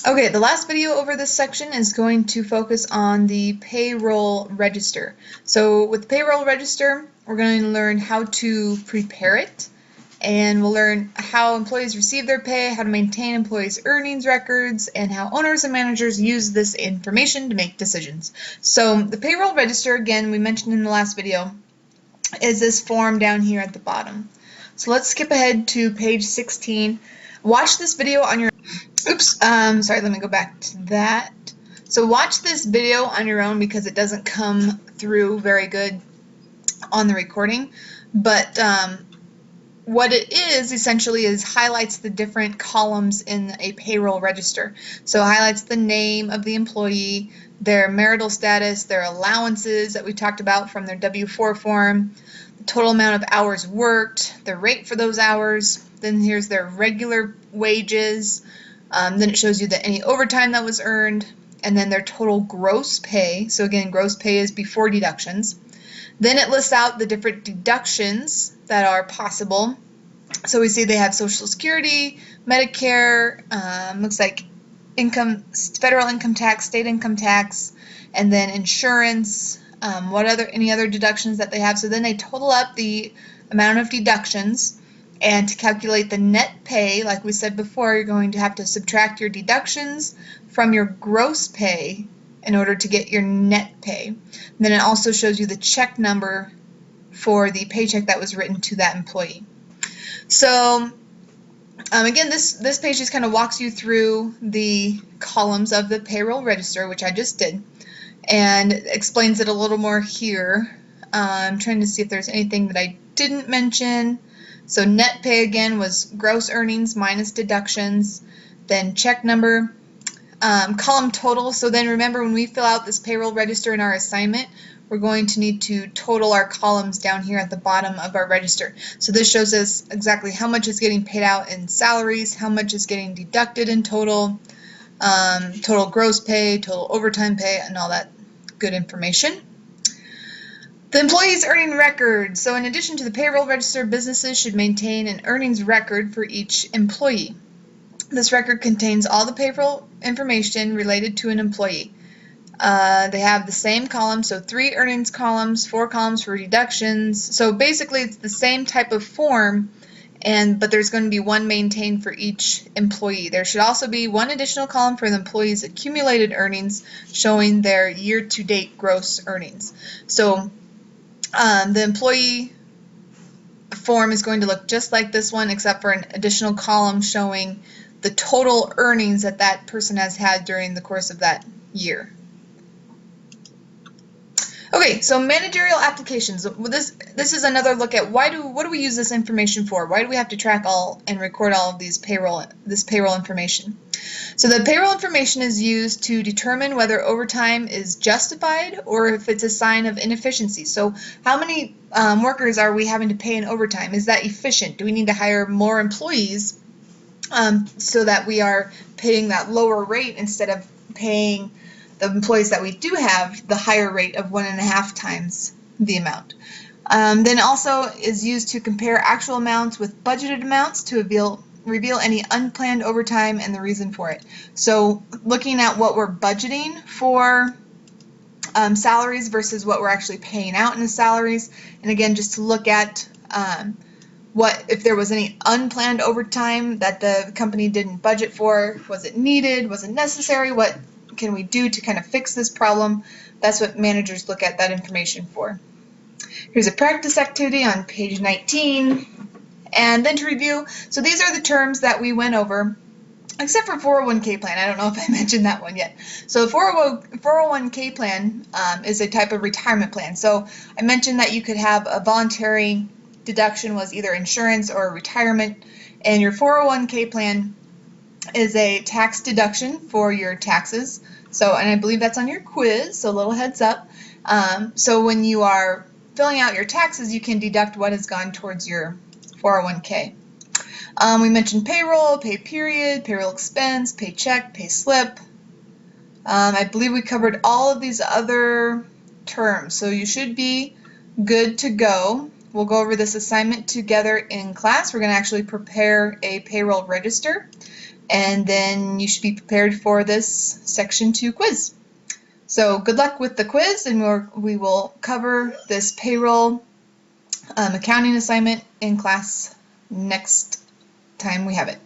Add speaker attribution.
Speaker 1: Okay, the last video over this section is going to focus on the payroll register. So with the payroll register, we're going to learn how to prepare it, and we'll learn how employees receive their pay, how to maintain employees' earnings records, and how owners and managers use this information to make decisions. So the payroll register, again, we mentioned in the last video, is this form down here at the bottom. So let's skip ahead to page 16. Watch this video on your sorry, let me go back to that. So watch this video on your own because it doesn't come through very good on the recording. But what it is essentially is highlights the different columns in a payroll register. So it highlights the name of the employee, their marital status, their allowances that we talked about from their W-4 form, the total amount of hours worked, the rate for those hours. Then here's their regular wages. Then it shows you that any overtime that was earned, and then their total gross pay. So again, gross pay is before deductions. Then it lists out the different deductions that are possible. So we see they have Social Security, Medicare, looks like income, federal income tax, state income tax, and then insurance, any other deductions that they have. So then they total up the amount of deductions. And to calculate the net pay, like we said before, you're going to have to subtract your deductions from your gross pay in order to get your net pay. And then it also shows you the check number for the paycheck that was written to that employee. So again, this page just kind of walks you through the columns of the payroll register, which I just did, and explains it a little more here. I'm trying to see if there's anything that I didn't mention. So net pay again was gross earnings minus deductions, then check number, column total. So then remember, when we fill out this payroll register in our assignment, we're going to need to total our columns down here at the bottom of our register. So this shows us exactly how much is getting paid out in salaries, how much is getting deducted in total, total gross pay, total overtime pay, and all that good information. The employee's earning record. So in addition to the payroll register, businesses should maintain an earnings record for each employee. This record contains all the payroll information related to an employee. They have the same columns, so 3 earnings columns, 4 columns for deductions. So basically it's the same type of form, but there's going to be one maintained for each employee. There should also be one additional column for the employee's accumulated earnings, showing their year-to-date gross earnings. So the employee form is going to look just like this one, except for an additional column showing the total earnings that that person has had during the course of that year. Okay, so managerial applications. This is another look at what do we use this information for? Why do we have to track all and record all of this payroll information? So the payroll information is used to determine whether overtime is justified or if it's a sign of inefficiency. So how many workers are we having to pay in overtime? Is that efficient? Do we need to hire more employees so that we are paying that lower rate instead of paying the employees that we do have the higher rate of 1.5 times the amount? Then also is used to compare actual amounts with budgeted amounts to reveal any unplanned overtime and the reason for it. So looking at what we're budgeting for salaries versus what we're actually paying out in the salaries, and again just to look at what if there was any unplanned overtime that the company didn't budget for. Was it needed? Was it necessary? What can we do to kind of fix this problem? That's what managers look at that information for. Here's a practice activity on page 19. And then to review, so these are the terms that we went over, except for 401k plan. I don't know if I mentioned that one yet. So 401k plan is a type of retirement plan. So I mentioned that you could have a voluntary deduction was either insurance or retirement, and your 401k plan is a tax deduction for your taxes. So, and I believe that's on your quiz, so a little heads up. So when you are filling out your taxes, you can deduct what has gone towards your 401k. We mentioned payroll, pay period, payroll expense, pay check, pay slip. I believe we covered all of these other terms, so you should be good to go. We'll go over this assignment together in class. We're going to actually prepare a payroll register. and then you should be prepared for this Section 2 quiz. So good luck with the quiz, and we will cover this payroll accounting assignment in class next time we have it.